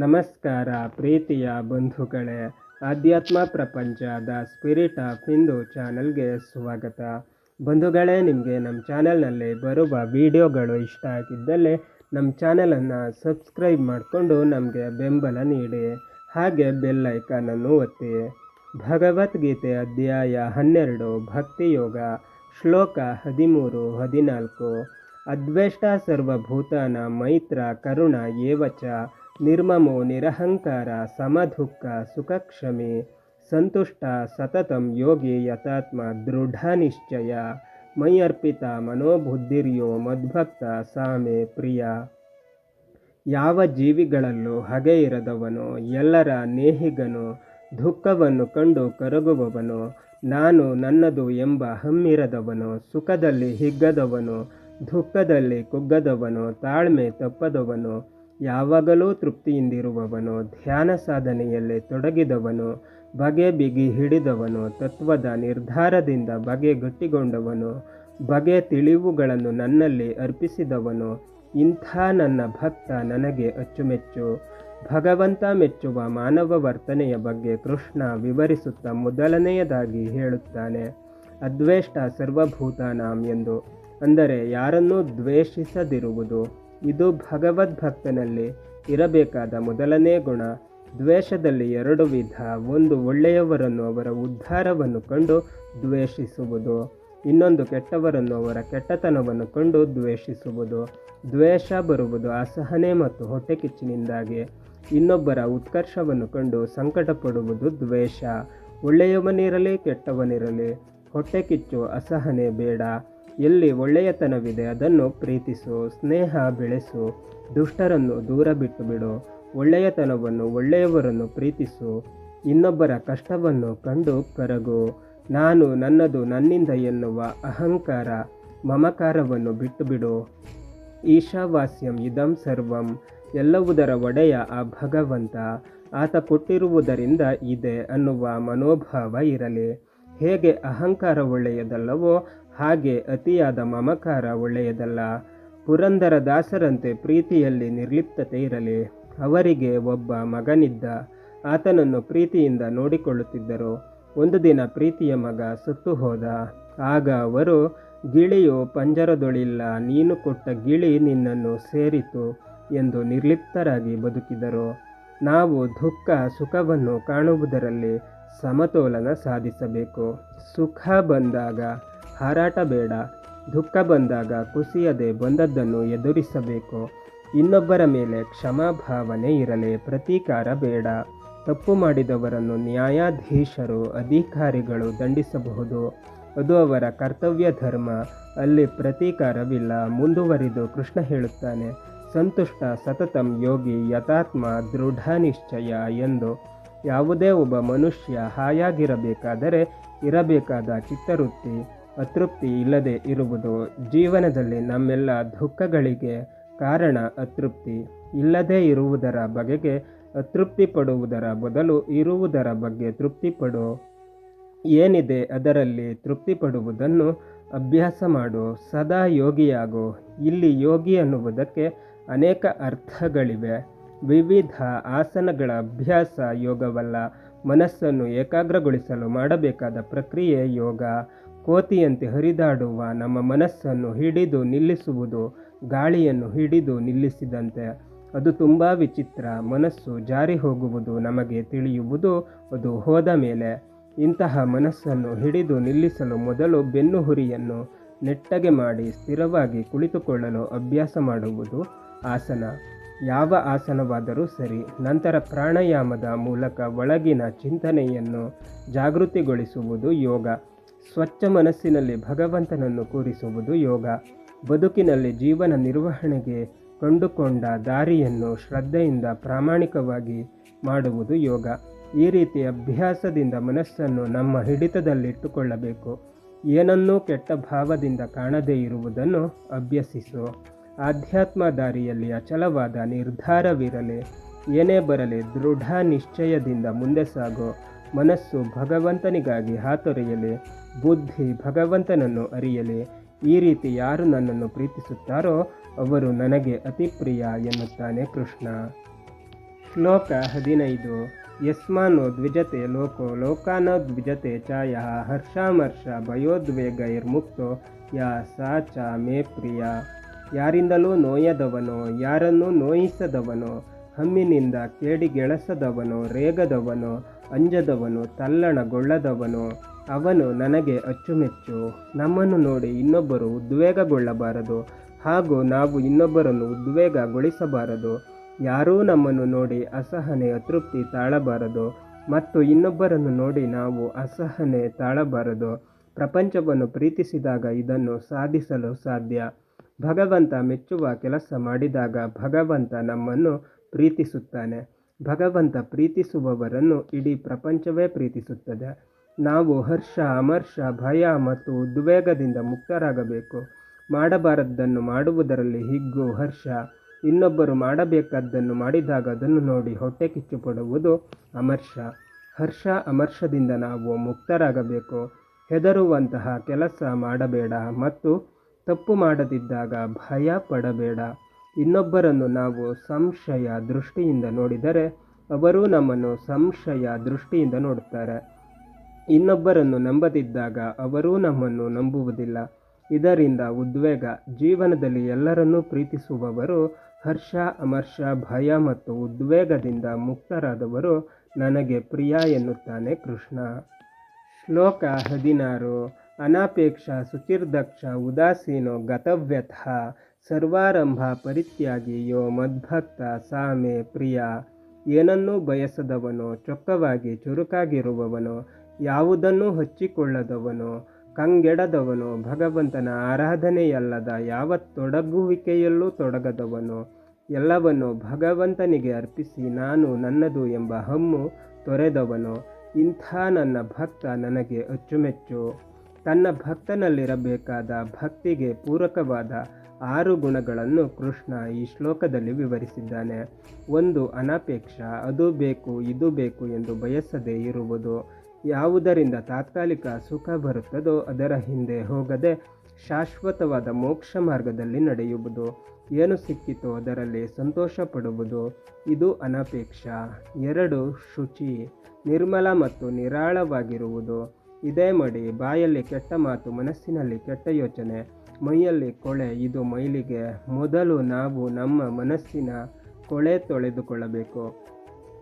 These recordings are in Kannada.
ನಮಸ್ಕಾರ ಪ್ರೀತಿಯ ಬಂಧುಗಳೇ, ಆಧ್ಯಾತ್ಮ ಪ್ರಪಂಚ ದ ಸ್ಪಿರಿಟ್ ಆಫ್ ಹಿಂದೂ ಚಾನಲ್ಗೆ ಸ್ವಾಗತ. ಬಂಧುಗಳೇ, ನಿಮಗೆ ನಮ್ಮ ಚಾನಲ್ನಲ್ಲಿ ಬರುವ ವಿಡಿಯೋಗಳು ಇಷ್ಟ ಆಗಿದ್ದಲ್ಲಿ ನಮ್ಮ ಚಾನಲನ್ನು ಸಬ್ಸ್ಕ್ರೈಬ್ ಮಾಡಿಕೊಂಡು ನಮಗೆ ಬೆಂಬಲ ನೀಡಿ. ಹಾಗೆ ಬೆಲ್ ಐಕಾನನ್ನು ಒತ್ತಿ. ಭಗವದ್ಗೀತೆ ಅಧ್ಯಾಯ 12 ಭಕ್ತಿಯೋಗ ಶ್ಲೋಕ 13-14. ಅದ್ವೇಷ್ಟ ಸರ್ವಭೂತಾನ ಮೈತ್ರ ಕರುಣ ಏವಚ ನಿರ್ಮಮೋ ನಿರಹಂಕಾರ ಸಮದುಃಖ ಸುಖಕ್ಷಮಿ ಸಂತುಷ್ಟ ಸತತಂ ಯೋಗಿ ಯತಾತ್ಮ ದೃಢ ನಿಶ್ಚಯ ಮೈಯರ್ಪಿತ ಮನೋಬುದ್ಧಿರ್ಯೋ ಮದ್ಭಕ್ತ ಸಾಮೆ ಪ್ರಿಯ. ಯಾವ ಜೀವಿಗಳಲ್ಲೂ ಹಗೆ ಇರದವನು, ಎಲ್ಲರ ನೇಹಿಗನು, ದುಃಖವನ್ನು ಕಂಡು ಕರಗುವವನು, ನಾನು ನನ್ನದು ಎಂಬ ಹಮ್ಮಿರದವನು, ಸುಖದಲ್ಲಿ ಹಿಗ್ಗದವನು, ದುಃಖದಲ್ಲಿ ಕುಗ್ಗದವನು, ತಾಳ್ಮೆ ತಪ್ಪದವನು, ಯಾವಾಗಲೂ ತೃಪ್ತಿಯಿಂದಿರುವವನು, ಧ್ಯಾನ ಸಾಧನೆಯಲ್ಲಿ ತೊಡಗಿದವನು, ಬಗೆ ಬಿಗಿ ಹಿಡಿದವನು, ತತ್ವದ ನಿರ್ಧಾರದಿಂದ ಬಗೆ ಗಟ್ಟಿಗೊಂಡವನು, ಬಗೆ ತಿಳಿವುಗಳನ್ನು ನನ್ನಲ್ಲಿ ಅರ್ಪಿಸಿದವನು, ಇಂಥ ನನ್ನ ಭಕ್ತ ನನಗೆ ಅಚ್ಚುಮೆಚ್ಚು. ಭಗವಂತ ಮೆಚ್ಚುವ ಮಾನವ ವರ್ತನೆಯ ಬಗ್ಗೆ ಕೃಷ್ಣ ವಿವರಿಸುತ್ತಾ ಮೊದಲನೆಯದಾಗಿ ಹೇಳುತ್ತಾನೆ, ಅದ್ವೇಷ್ಟ ಸರ್ವಭೂತಾನಾಂ ಎಂದು. ಅಂದರೆ ಯಾರನ್ನೂ ದ್ವೇಷಿಸದಿರುವುದು. ಇದು ಭಗವದ್ಭಕ್ತನಲ್ಲಿ ಇರಬೇಕಾದ ಮೊದಲನೇ ಗುಣ. ದ್ವೇಷದಲ್ಲಿ 2 ವಿಧ. ಒಂದು ಒಳ್ಳೆಯವರನ್ನು ಅವರ ಉದ್ಧಾರವನ್ನು ಕಂಡು ದ್ವೇಷಿಸುವುದು, ಇನ್ನೊಂದು ಕೆಟ್ಟವರನ್ನು ಅವರ ಕೆಟ್ಟತನವನ್ನು ಕಂಡು ದ್ವೇಷಿಸುವುದು. ದ್ವೇಷ ಬರುವುದು ಅಸಹನೆ ಮತ್ತು ಹೊಟ್ಟೆಕಿಚ್ಚಿನಿಂದಾಗಿ. ಇನ್ನೊಬ್ಬರ ಉತ್ಕರ್ಷವನ್ನು ಕಂಡು ಸಂಕಟ ಪಡುವುದು ದ್ವೇಷ. ಒಳ್ಳೆಯವನಿರಲಿ ಕೆಟ್ಟವನಿರಲಿ ಹೊಟ್ಟೆಕಿಚ್ಚು ಅಸಹನೆ ಬೇಡ. ಎಲ್ಲಿ ಒಳ್ಳೆಯತನವಿದೆ ಅದನ್ನು ಪ್ರೀತಿಸು, ಸ್ನೇಹ ಬೆಳೆಸು, ದುಷ್ಟರನ್ನು ದೂರ ಬಿಟ್ಟು ಬಿಡು. ಒಳ್ಳೆಯತನವನ್ನು ಒಳ್ಳೆಯವರನ್ನು ಪ್ರೀತಿಸು, ಇನ್ನೊಬ್ಬರ ಕಷ್ಟವನ್ನು ಕಂಡು ಕರಗು. ನಾನು ನನ್ನದು ನನ್ನಿಂದ ಎನ್ನುವ ಅಹಂಕಾರ ಮಮಕಾರವನ್ನು ಬಿಟ್ಟು ಬಿಡು. ಈಶಾವಾಸ್ಯಂ ಇದಂ ಸರ್ವಂ, ಎಲ್ಲವುದರ ಒಡೆಯ ಆ ಭಗವಂತ, ಆತ ಕೊಟ್ಟಿರುವುದರಿಂದ ಇದೆ ಅನ್ನುವ ಮನೋಭಾವ ಇರಲಿ. ಹೇಗೆ ಅಹಂಕಾರ ಒಳ್ಳೆಯದಲ್ಲವೋ ಹಾಗೆ ಅತಿಯಾದ ಮಮಕಾರ ಒಳ್ಳೆಯದಲ್ಲ. ಪುರಂದರದಾಸರಂತೆ ಪ್ರೀತಿಯಲ್ಲಿ ನಿರ್ಲಿಪ್ತತೆ ಇರಲಿ. ಅವರಿಗೆ ಒಬ್ಬ ಮಗನಿದ್ದ. ಆತನನ್ನು ಪ್ರೀತಿಯಿಂದ ನೋಡಿಕೊಳ್ಳುತ್ತಿದ್ದರು. ಒಂದು ದಿನ ಪ್ರೀತಿಯ ಮಗ ಸತ್ತು ಹೋದ. ಆಗ ಅವರು, ಗಿಳಿಯು ಪಂಜರದೊಳಿಲ್ಲ, ನೀನು ಕೊಟ್ಟ ಗಿಳಿ ನಿನ್ನನ್ನು ಸೇರಿತು ಎಂದು ನಿರ್ಲಿಪ್ತರಾಗಿ ಬದುಕಿದರು. ನಾವು ದುಃಖ ಸುಖವನ್ನು ಕಾಣುವುದರಲ್ಲಿ ಸಮತೋಲನ ಸಾಧಿಸಬೇಕು. ಸುಖ ಬಂದಾಗ ಹಾರಾಟ ಬೇಡ, ದುಃಖ ಬಂದಾಗ ಕುಸಿಯದೆ ಬಂದದ್ದನ್ನು ಎದುರಿಸಬೇಕು. ಇನ್ನೊಬ್ಬರ ಮೇಲೆ ಕ್ಷಮಾಭಾವನೆ ಇರಲಿ, ಪ್ರತೀಕಾರ ಬೇಡ. ತಪ್ಪು ಮಾಡಿದವರನ್ನು ನ್ಯಾಯಾಧೀಶರು ಅಧಿಕಾರಿಗಳು ದಂಡಿಸಬಹುದು, ಅದು ಅವರ ಕರ್ತವ್ಯ ಧರ್ಮ. ಅಲ್ಲಿ ಪ್ರತೀಕಾರವಿಲ್ಲ. ಮುಂದುವರಿದು ಕೃಷ್ಣ ಹೇಳುತ್ತಾನೆ, ಸಂತುಷ್ಟ ಸತತಂ ಯೋಗಿ ಯತಾತ್ಮ ದೃಢ ನಿಶ್ಚಯ ಎಂದು. ಯಾವುದೇ ಒಬ್ಬ ಮನುಷ್ಯ ಹಾಯಾಗಿರಬೇಕಾದರೆ ಇರಬೇಕಾದ ಚಿತ್ತವೃತ್ತಿ ಅತೃಪ್ತಿ ಇಲ್ಲದೆ ಇರುವುದು. ಜೀವನದಲ್ಲಿ ನಮ್ಮೆಲ್ಲ ದುಃಖಗಳಿಗೆ ಕಾರಣ ಅತೃಪ್ತಿ. ಇಲ್ಲದೇ ಇರುವುದರ ಬಗೆಗೆ ಅತೃಪ್ತಿ ಪಡುವುದರ ಬದಲು ಇರುವುದರ ಬಗ್ಗೆ ತೃಪ್ತಿಪಡು. ಏನಿದೆ ಅದರಲ್ಲಿ ತೃಪ್ತಿ ಪಡುವುದನ್ನು ಅಭ್ಯಾಸ ಮಾಡು. ಸದಾ ಯೋಗಿಯಾಗು. ಇಲ್ಲಿ ಯೋಗಿ ಅನ್ನುವುದಕ್ಕೆ ಅನೇಕ ಅರ್ಥಗಳಿವೆ. ವಿವಿಧ ಆಸನಗಳ ಅಭ್ಯಾಸ ಯೋಗವಲ್ಲ, ಮನಸ್ಸನ್ನು ಏಕಾಗ್ರಗೊಳಿಸಲು ಮಾಡಬೇಕಾದ ಪ್ರಕ್ರಿಯೆ ಯೋಗ. ಕೋತಿಯಂತೆ ಹರಿದಾಡುವ ನಮ್ಮ ಮನಸ್ಸನ್ನು ಹಿಡಿದು ನಿಲ್ಲಿಸುವುದು ಗಾಳಿಯನ್ನು ಹಿಡಿದು ನಿಲ್ಲಿಸಿದಂತೆ. ಅದು ತುಂಬ ವಿಚಿತ್ರ. ಮನಸ್ಸು ಜಾರಿ ಹೋಗುವುದು ನಮಗೆ ತಿಳಿಯುವುದು ಅದು ಹೋದ ಮೇಲೆ. ಇಂತಹ ಮನಸ್ಸನ್ನು ಹಿಡಿದು ನಿಲ್ಲಿಸಲು ಮೊದಲು ಬೆನ್ನು ಹುರಿಯನ್ನು ನೆಟ್ಟಗೆ ಮಾಡಿ ಸ್ಥಿರವಾಗಿ ಕುಳಿತುಕೊಳ್ಳಲು ಅಭ್ಯಾಸ ಮಾಡುವುದು ಆಸನ. ಯಾವ ಆಸನವಾದರೂ ಸರಿ. ನಂತರ ಪ್ರಾಣಾಯಾಮದ ಮೂಲಕ ಒಳಗಿನ ಚಿಂತನೆಯನ್ನು ಜಾಗೃತಿಗೊಳಿಸುವುದು ಯೋಗ. ಸ್ವಚ್ಛ ಮನಸ್ಸಿನಲ್ಲಿ ಭಗವಂತನನ್ನು ಕೂರಿಸುವುದು ಯೋಗ. ಬದುಕಿನಲ್ಲಿ ಜೀವನ ನಿರ್ವಹಣೆಗೆ ಕಂಡುಕೊಂಡ ದಾರಿಯನ್ನು ಶ್ರದ್ಧೆಯಿಂದ ಪ್ರಾಮಾಣಿಕವಾಗಿ ಮಾಡುವುದು ಯೋಗ. ಈ ರೀತಿ ಅಭ್ಯಾಸದಿಂದ ಮನಸ್ಸನ್ನು ನಮ್ಮ ಹಿಡಿತದಲ್ಲಿಟ್ಟುಕೊಳ್ಳಬೇಕು. ಏನನ್ನೂ ಕೆಟ್ಟ ಭಾವದಿಂದ ಕಾಣದೇ ಇರುವುದನ್ನು ಅಭ್ಯಸಿಸು. ಆಧ್ಯಾತ್ಮ ದಾರಿಯಲ್ಲಿ ಅಚಲವಾದ ನಿರ್ಧಾರವಿರಲಿ. ಏನೇ ಬರಲಿ ದೃಢ ನಿಶ್ಚಯದಿಂದ ಮುಂದೆ ಸಾಗು. ಮನಸ್ಸು ಭಗವಂತನಿಗಾಗಿ ಹಾತೊರೆಯಲಿ, ಬುದ್ಧಿ ಭಗವಂತನನ್ನು ಅರಿಯಲಿ. ಈ ರೀತಿ ಯಾರು ನನ್ನನ್ನು ಪ್ರೀತಿಸುತ್ತಾರೋ ಅವರು ನನಗೆ ಅತಿ ಪ್ರಿಯ ಎನ್ನುತ್ತಾನೆ ಕೃಷ್ಣ. ಶ್ಲೋಕ 15 ಯಸ್ಮಾನೋ ದ್ವಿಜತೆ ಲೋಕೋ ಲೋಕಾನೋ ದ್ವಿಜತೆ ಚ ಯಃ ಹರ್ಷಾಮರ್ಷ ಭಯೋದ್ವೇಗೈರ್ಮುಕ್ತೋ ಯಾ ಸಾ ಚ ಮೇ ಪ್ರಿಯ. ಯಾರಿಂದಲೂ ನೋಯದವನೋ, ಯಾರನ್ನೂ ನೋಯಿಸದವನೋ, ಹಮ್ಮಿನಿಂದ ಕೇಡಿಗೆಳಸದವನೋ, ರೇಗದವನೋ, ಅಂಜದವನು, ತಲ್ಲಣಗೊಳ್ಳದವನೋ ಅವನು ನನಗೆ ಅಚ್ಚುಮೆಚ್ಚು. ನಮ್ಮನ್ನು ನೋಡಿ ಇನ್ನೊಬ್ಬರು ಉದ್ವೇಗಗೊಳ್ಳಬಾರದು, ಹಾಗೂ ನಾವು ಇನ್ನೊಬ್ಬರನ್ನು ಉದ್ವೇಗಗೊಳಿಸಬಾರದು. ಯಾರೂ ನಮ್ಮನ್ನು ನೋಡಿ ಅಸಹನೆ ಅತೃಪ್ತಿ ತಾಳಬಾರದು, ಮತ್ತು ಇನ್ನೊಬ್ಬರನ್ನು ನೋಡಿ ನಾವು ಅಸಹನೆ ತಾಳಬಾರದು. ಪ್ರಪಂಚವನ್ನು ಪ್ರೀತಿಸಿದಾಗ ಇದನ್ನು ಸಾಧಿಸಲು ಸಾಧ್ಯ. ಭಗವಂತ ಮೆಚ್ಚುವ ಕೆಲಸ ಮಾಡಿದಾಗ ಭಗವಂತ ನಮ್ಮನ್ನು ಪ್ರೀತಿಸುತ್ತಾನೆ. ಭಗವಂತ ಪ್ರೀತಿಸುವವರನ್ನು ಇಡೀ ಪ್ರಪಂಚವೇ ಪ್ರೀತಿಸುತ್ತದೆ. ನಾವು ಹರ್ಷ, ಅಮರ್ಷ, ಭಯ ಮತ್ತು ಉದ್ವೇಗದಿಂದ ಮುಕ್ತರಾಗಬೇಕು. ಮಾಡಬಾರದ್ದನ್ನು ಮಾಡುವುದರಲ್ಲಿ ಹಿಗ್ಗು, ಹರ್ಷ. ಇನ್ನೊಬ್ಬರು ಮಾಡಬೇಕಾದ್ದನ್ನು ಮಾಡಿದಾಗ ಅದನ್ನು ನೋಡಿ ಹೊಟ್ಟೆ ಕಿಚ್ಚು ಪಡುವುದು ಅಮರ್ಷ. ಹರ್ಷ ಅಮರ್ಷದಿಂದ ನಾವು ಮುಕ್ತರಾಗಬೇಕು. ಹೆದರುವಂತಹ ಕೆಲಸ ಮಾಡಬೇಡ ಮತ್ತು ತಪ್ಪು ಮಾಡದಿದ್ದಾಗ ಭಯ ಪಡಬೇಡ. ಇನ್ನೊಬ್ಬರನ್ನು ನಾವು ಸಂಶಯ ದೃಷ್ಟಿಯಿಂದ ನೋಡಿದರೆ ಅವರೂ ನಮ್ಮನ್ನು ಸಂಶಯ ದೃಷ್ಟಿಯಿಂದ ನೋಡುತ್ತಾರೆ. ಇನ್ನೊಬ್ಬರನ್ನು ನಂಬದಿದ್ದಾಗ ಅವರೂ ನಮ್ಮನ್ನು ನಂಬುವುದಿಲ್ಲ. ಇದರಿಂದ ಉದ್ವೇಗ. ಜೀವನದಲ್ಲಿ ಎಲ್ಲರನ್ನೂ ಪ್ರೀತಿಸುವವರು, ಹರ್ಷ, ಅಮರ್ಷ, ಭಯ ಮತ್ತು ಉದ್ವೇಗದಿಂದ ಮುಕ್ತರಾದವರು ನನಗೆ ಪ್ರಿಯ ಎನ್ನುತ್ತಾನೆ ಕೃಷ್ಣ. ಶ್ಲೋಕ 16 ಅನಾಪೇಕ್ಷ ಶುಚಿರ್ದಕ್ಷ ಉದಾಸೀನೋ ಗತವ್ಯಥಃ ಸರ್ವಾರಂಭ ಪರಿತ್ಯಾಗಿ ಯೋ ಮದ್ಭಕ್ತ ಸಾ ಮೇ ಪ್ರಿಯ. ಏನನ್ನೂ ಬಯಸದವನು, ಚೊಕ್ಕವಾಗಿ ಚುರುಕಾಗಿರುವವನು, ಯಾವುದನ್ನೂ ಹಚ್ಚಿಕೊಳ್ಳದವನು, ಕಂಗೆಡದವನು, ಭಗವಂತನ ಆರಾಧನೆಯಲ್ಲದ ಯಾವ ತೊಡಗುವಿಕೆಯಲ್ಲೂ ತೊಡಗದವನು, ಎಲ್ಲವನ್ನು ಭಗವಂತನಿಗೆ ಅರ್ಪಿಸಿ ನಾನು ನನ್ನದು ಎಂಬ ಹಮ್ಮು ತೊರೆದವನು, ಇಂಥ ನನ್ನ ಭಕ್ತ ನನಗೆ ಅಚ್ಚುಮೆಚ್ಚು. ತನ್ನ ಭಕ್ತನಲ್ಲಿರಬೇಕಾದ ಭಕ್ತಿಗೆ ಪೂರಕವಾದ 6 ಗುಣಗಳನ್ನು ಕೃಷ್ಣ ಈ ಶ್ಲೋಕದಲ್ಲಿ ವಿವರಿಸಿದ್ದಾನೆ. 1. ಅನಪೇಕ್ಷ. ಅದು ಬೇಕು ಇದು ಬೇಕು ಎಂದು ಬಯಸದೇ ಇರುವುದು. ಯಾವುದರಿಂದ ತಾತ್ಕಾಲಿಕ ಸುಖ ಬರುತ್ತದೋ ಅದರ ಹಿಂದೆ ಹೋಗದೆ ಶಾಶ್ವತವಾದ ಮೋಕ್ಷ ಮಾರ್ಗದಲ್ಲಿ ನಡೆಯುವುದು. ಏನು ಸಿಕ್ಕಿತೋ ಅದರಲ್ಲಿ ಸಂತೋಷ ಪಡುವುದು, ಇದು ಅನಪೇಕ್ಷ. 2. ಶುಚಿ. ನಿರ್ಮಲ ಮತ್ತು ನಿರಾಳವಾಗಿರುವುದು. ಇದೇ ಮಡಿ, ಬಾಯಲ್ಲಿ ಕೆಟ್ಟ ಮಾತು, ಮನಸ್ಸಿನಲ್ಲಿ ಕೆಟ್ಟ ಯೋಚನೆ, ಮೈಯಲ್ಲಿ ಕೊಳೆ, ಇದು ಮೈಲಿಗೆ. ಮೊದಲು ನಾವು ನಮ್ಮ ಮನಸ್ಸಿನ ಕೊಳೆ ತೊಳೆದುಕೊಳ್ಳಬೇಕು.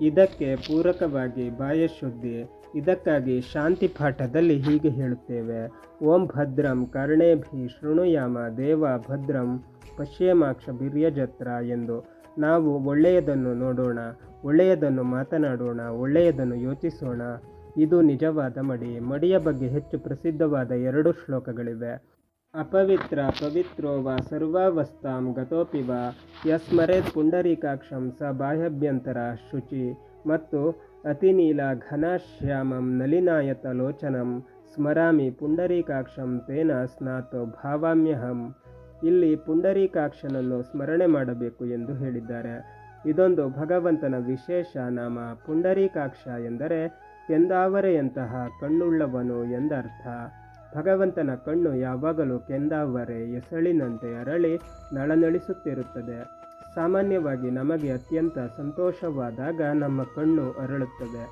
ಇದಕ್ಕೆ ಪೂರಕವಾಗಿ ಬಾಯಶುದ್ಧಿ. ಇದಕ್ಕಾಗಿ ಶಾಂತಿ ಪಾಠದಲ್ಲಿ ಹೀಗೆ ಹೇಳುತ್ತೇವೆ: ಓಂ ಭದ್ರಂ ಕರ್ಣೇಭಿ ಶೃಣುಯಾಮ ದೇವ ಭದ್ರಂ ಪಶ್ಯೇಮಾಕ್ಷಭಿರ್ಯಜತ್ರ ಎಂದು. ನಾವು ಒಳ್ಳೆಯದನ್ನು ನೋಡೋಣ, ಒಳ್ಳೆಯದನ್ನು ಮಾತನಾಡೋಣ, ಒಳ್ಳೆಯದನ್ನು ಯೋಚಿಸೋಣ. ಇದು ನಿಜವಾದ ಮಡಿ. ಮಡಿಯ ಬಗ್ಗೆ ಹೆಚ್ಚು ಪ್ರಸಿದ್ಧವಾದ 2 ಶ್ಲೋಕಗಳಿವೆ. ಅಪವಿತ್ರ ಪವಿತ್ರೋ ವಾ ಸರ್ವಾವಸ್ಥಾಂ ಗತೋಪಿ ವಾ ಯಸ್ಮರೇತ್ ಪುಂಡರೀಕಾಕ್ಷಂ ಸ ಬಾಹ್ಯಭ್ಯಂತರ ಶುಚಿ ಮತ್ತು ಅತಿನೀಲ ಘನಶ್ಯಾಮಂ ನಲಿನಾಯತ ಲೋಚನಂ ಸ್ಮರಾಮಿ ಪುಂಡರೀಕಾಕ್ಷಂ ತೇನ ಸ್ನಾತೋ ಭಾವಾಮ್ಯಹಂ. ಇಲ್ಲಿ ಪುಂಡರೀಕಾಕ್ಷನನ್ನು ಸ್ಮರಣೆ ಮಾಡಬೇಕು ಎಂದು ಹೇಳಿದ್ದಾರೆ. ಇದೊಂದು ಭಗವಂತನ ವಿಶೇಷ ನಾಮ. ಪುಂಡರೀಕಾಕ್ಷ ಎಂದರೆ ಕೆಂದಾವರೆಯಂತಹ ಕಣ್ಣುಳ್ಳವನು ಎಂದರ್ಥ. ಭಗವಂತನ ಕಣ್ಣು ಯಾವಾಗಲೂ ಕೆಂದಾವರೆ ಎಸಳಿನಂತೆ ಅರಳಿ ನಳನಳಿಸುತ್ತಿರುತ್ತದೆ. ಸಾಮಾನ್ಯವಾಗಿ ನಮಗೆ ಅತ್ಯಂತ ಸಂತೋಷವಾದಾಗ ನಮ್ಮ ಕಣ್ಣು ಅರಳುತ್ತದೆ.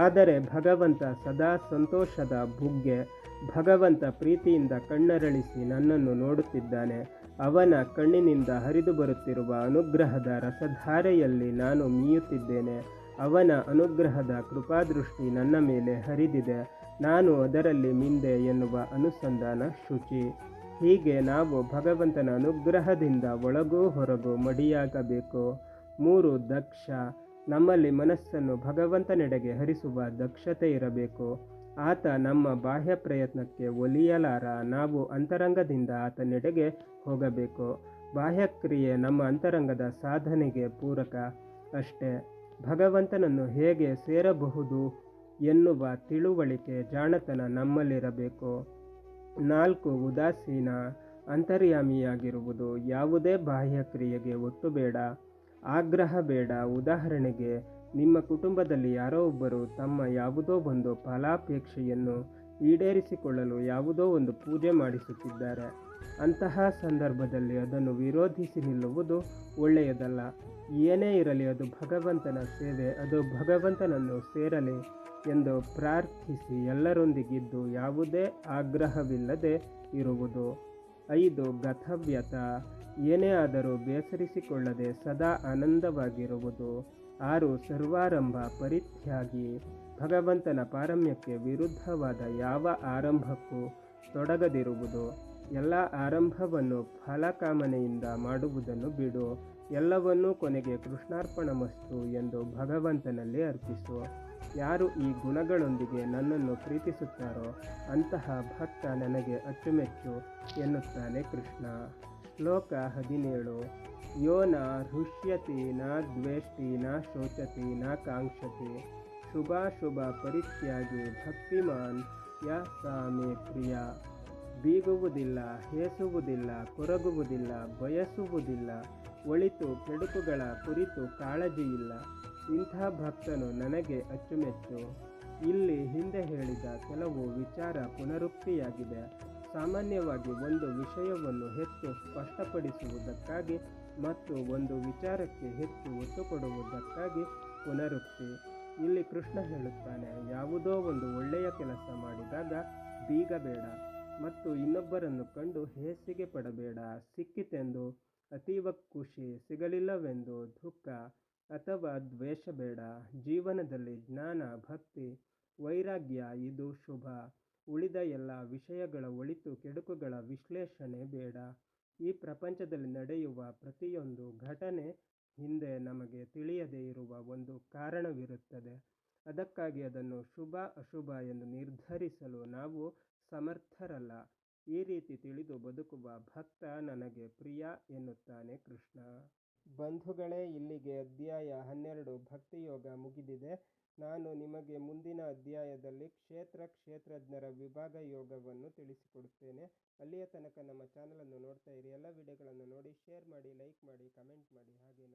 ಆದರೆ ಭಗವಂತ ಸದಾ ಸಂತೋಷದ ಬುಗ್ಗೆ. ಭಗವಂತ ಪ್ರೀತಿಯಿಂದ ಕಣ್ಣರಳಿಸಿ ನನ್ನನ್ನು ನೋಡುತ್ತಿದ್ದಾನೆ. ಅವನ ಕಣ್ಣಿನಿಂದ ಹರಿದು ಬರುತ್ತಿರುವ ಅನುಗ್ರಹದ ರಸಧಾರೆಯಲ್ಲಿ ನಾನು ಮೀಯುತ್ತಿದ್ದೇನೆ. ಅವನ ಅನುಗ್ರಹದ ಕೃಪಾದೃಷ್ಟಿ ನನ್ನ ಮೇಲೆ ಹರಿದಿದೆ. ನಾನು ಅದರಲ್ಲಿ ಮಿಂದೆ ಎನ್ನುವ ಅನುಸಂಧಾನ ಶುಚಿ. ಹೀಗೆ ನಾವು ಭಗವಂತನ ಅನುಗ್ರಹದಿಂದ ಒಳಗೂ ಹೊರಗೂ ಮಡಿಯಾಗಬೇಕು. 3. ದಕ್ಷ. ನಮ್ಮಲ್ಲಿ ಮನಸ್ಸನ್ನು ಭಗವಂತನೆಡೆಗೆ ಹರಿಸುವ ದಕ್ಷತೆ ಇರಬೇಕು. ಆತ ನಮ್ಮ ಬಾಹ್ಯ ಪ್ರಯತ್ನಕ್ಕೆ ಒಲಿಯಲಾರ. ನಾವು ಅಂತರಂಗದಿಂದ ಆತನೆಡೆಗೆ ಹೋಗಬೇಕು. ಬಾಹ್ಯಕ್ರಿಯೆ ನಮ್ಮ ಅಂತರಂಗದ ಸಾಧನೆಗೆ ಪೂರಕ ಅಷ್ಟೇ. ಭಗವಂತನನ್ನು ಹೇಗೆ ಸೇರಬಹುದು ಎನ್ನುವ ತಿಳುವಳಿಕೆ, ಜಾಣತನ ನಮ್ಮಲ್ಲಿರಬೇಕು. 4. ಉದಾಸೀನ. ಅಂತರ್ಯಾಮಿಯಾಗಿರುವುದು. ಯಾವುದೇ ಬಾಹ್ಯ ಕ್ರಿಯೆಗೆ ಒತ್ತು ಬೇಡ, ಆಗ್ರಹ ಬೇಡ. ಉದಾಹರಣೆಗೆ, ನಿಮ್ಮ ಕುಟುಂಬದಲ್ಲಿ ಯಾರೋ ಒಬ್ಬರು ತಮ್ಮ ಯಾವುದೋ ಒಂದು ಫಲಾಪೇಕ್ಷೆಯನ್ನು ಈಡೇರಿಸಿಕೊಳ್ಳಲು ಯಾವುದೋ ಒಂದು ಪೂಜೆ ಮಾಡಿಸುತ್ತಿದ್ದಾರೆ. ಅಂತಹ ಸಂದರ್ಭದಲ್ಲಿ ಅದನ್ನು ವಿರೋಧಿಸಿ ನಿಲ್ಲುವುದು ಒಳ್ಳೆಯದಲ್ಲ. ಏನೇ ಇರಲಿ ಅದು ಭಗವಂತನ ಸೇವೆ, ಅದು ಭಗವಂತನನ್ನು ಸೇರಲಿ ಎಂದು ಪ್ರಾರ್ಥಿಸಿ ಎಲ್ಲರೊಂದಿಗಿದ್ದು ಯಾವುದೇ ಆಗ್ರಹವಿಲ್ಲದೆ ಇರುವುದು. 5. ಗತವ್ಯತ, ಏನೇ ಆದರೂ ಬೇಸರಿಸಿಕೊಳ್ಳದೆ ಸದಾ ಆನಂದವಾಗಿರುವುದು. 6. ಸರ್ವಾರಂಭ ಪರಿತ್ಯಾಗಿ, ಭಗವಂತನ ಪಾರಮ್ಯಕ್ಕೆ ವಿರುದ್ಧವಾದ ಯಾವ ಆರಂಭಕ್ಕೂ ತೊಡಗದಿರುವುದು. ಎಲ್ಲ ಆರಂಭವನ್ನು ಫಲಕಾಮನೆಯಿಂದ ಮಾಡುವುದನ್ನು ಬಿಡು. ಎಲ್ಲವನ್ನೂ ಕೊನೆಗೆ ಕೃಷ್ಣಾರ್ಪಣಮಸ್ತು ಎಂದು ಭಗವಂತನಲ್ಲಿ ಅರ್ಪಿಸು. ಯಾರು ಈ ಗುಣಗಳೊಂದಿಗೆ ನನ್ನನ್ನು ಪ್ರೀತಿಸುತ್ತಾರೋ ಅಂತಹ ಭಕ್ತ ನನಗೆ ಅಚ್ಚುಮೆಚ್ಚು ಎನ್ನುತ್ತಾನೆ ಕೃಷ್ಣ. ಶ್ಲೋಕ 17. ಯೋ ನ ಹೃಷ್ಯತಿ ನ ದ್ವೇಷ್ಟಿ ನ ಶೋಚತಿ ನ ಕಾಂಕ್ಷತಿ, ಶುಭಾಶುಭ ಪರಿತ್ಯಾಗಿ ಭಕ್ತಿಮಾನ್ ಯ ಸಾ ಮೇ ಪ್ರಿಯ. ಬೀಗುವುದಿಲ್ಲ, ಹೇಸುವುದಿಲ್ಲ, ಕೊರಗುವುದಿಲ್ಲ, ಬಯಸುವುದಿಲ್ಲ, ಒಳಿತು ಕೆಡುಕುಗಳ ಕುರಿತು ಕಾಳಜಿಯಿಲ್ಲ. ಇಂಥ ಭಕ್ತನು ನನಗೆ ಅಚ್ಚುಮೆಚ್ಚು. ಇಲ್ಲಿ ಹಿಂದೆ ಹೇಳಿದ ಕೆಲವು ವಿಚಾರ ಪುನರುಕ್ತಿಯಾಗಿದೆ. ಸಾಮಾನ್ಯವಾಗಿ ಒಂದು ವಿಷಯವನ್ನು ಹೆಚ್ಚು ಸ್ಪಷ್ಟಪಡಿಸುವುದಕ್ಕಾಗಿ ಮತ್ತು ಒಂದು ವಿಚಾರಕ್ಕೆ ಹೆಚ್ಚು ಒತ್ತು ಕೊಡುವುದಕ್ಕಾಗಿ ಪುನರುಕ್ತಿ. ಇಲ್ಲಿ ಕೃಷ್ಣ ಹೇಳುತ್ತಾನೆ, ಯಾವುದೋ ಒಂದು ಒಳ್ಳೆಯ ಕೆಲಸ ಮಾಡಿದಾಗ ಬೀಗಬೇಡ ಮತ್ತು ಇನ್ನೊಬ್ಬರನ್ನು ಕಂಡು ಹೇಸಿಗೆ ಪಡಬೇಡ. ಸಿಕ್ಕಿತೆಂದು ಅತೀವ ಖುಷಿ, ಸಿಗಲಿಲ್ಲವೆಂದು ದುಃಖ ಅಥವಾ ದ್ವೇಷ ಬೇಡ. ಜೀವನದಲ್ಲಿ ಜ್ಞಾನ, ಭಕ್ತಿ, ವೈರಾಗ್ಯ ಇದು ಶುಭ. ಉಳಿದ ಎಲ್ಲ ವಿಷಯಗಳ ಒಳಿತು ಕೆಡುಕುಗಳ ವಿಶ್ಲೇಷಣೆ ಬೇಡ. ಈ ಪ್ರಪಂಚದಲ್ಲಿ ನಡೆಯುವ ಪ್ರತಿಯೊಂದು ಘಟನೆ ಹಿಂದೆ ನಮಗೆ ತಿಳಿಯದೇ ಇರುವ ಒಂದು ಕಾರಣವಿರುತ್ತದೆ. ಅದಕ್ಕಾಗಿ ಅದನ್ನು ಶುಭ ಅಶುಭ ಎಂದು ನಿರ್ಧರಿಸಲು ನಾವು ಸಮರ್ಥರಲ್ಲ. ಈ ರೀತಿ ತಿಳಿದು ಬದುಕುವ ಭಕ್ತ ನನಗೆ ಪ್ರಿಯ ಎನ್ನುತ್ತಾನೆ ಕೃಷ್ಣ. ಬಂಧುಗಳೇ, ಇಲ್ಲಿಗೆ ಅಧ್ಯಾಯ 12 ಭಕ್ತಿಯೋಗ ಮುಗಿದಿದೆ. ನಾನು ನಿಮಗೆ ಮುಂದಿನ ಅಧ್ಯಾಯದಲ್ಲಿ ಕ್ಷೇತ್ರಜ್ಞರ ವಿಭಾಗ ಯೋಗವನ್ನು ತಿಳಿಸಿಕೊಡುತ್ತೇನೆ. ಅಲ್ಲಿಯ ತನಕ ನಮ್ಮ ಚಾನಲನ್ನು ನೋಡ್ತಾ ಇರಿ. ಎಲ್ಲ ವಿಡಿಯೋಗಳನ್ನು ನೋಡಿ, ಶೇರ್ ಮಾಡಿ, ಲೈಕ್ ಮಾಡಿ, ಕಮೆಂಟ್ ಮಾಡಿ. ಹಾಗೆ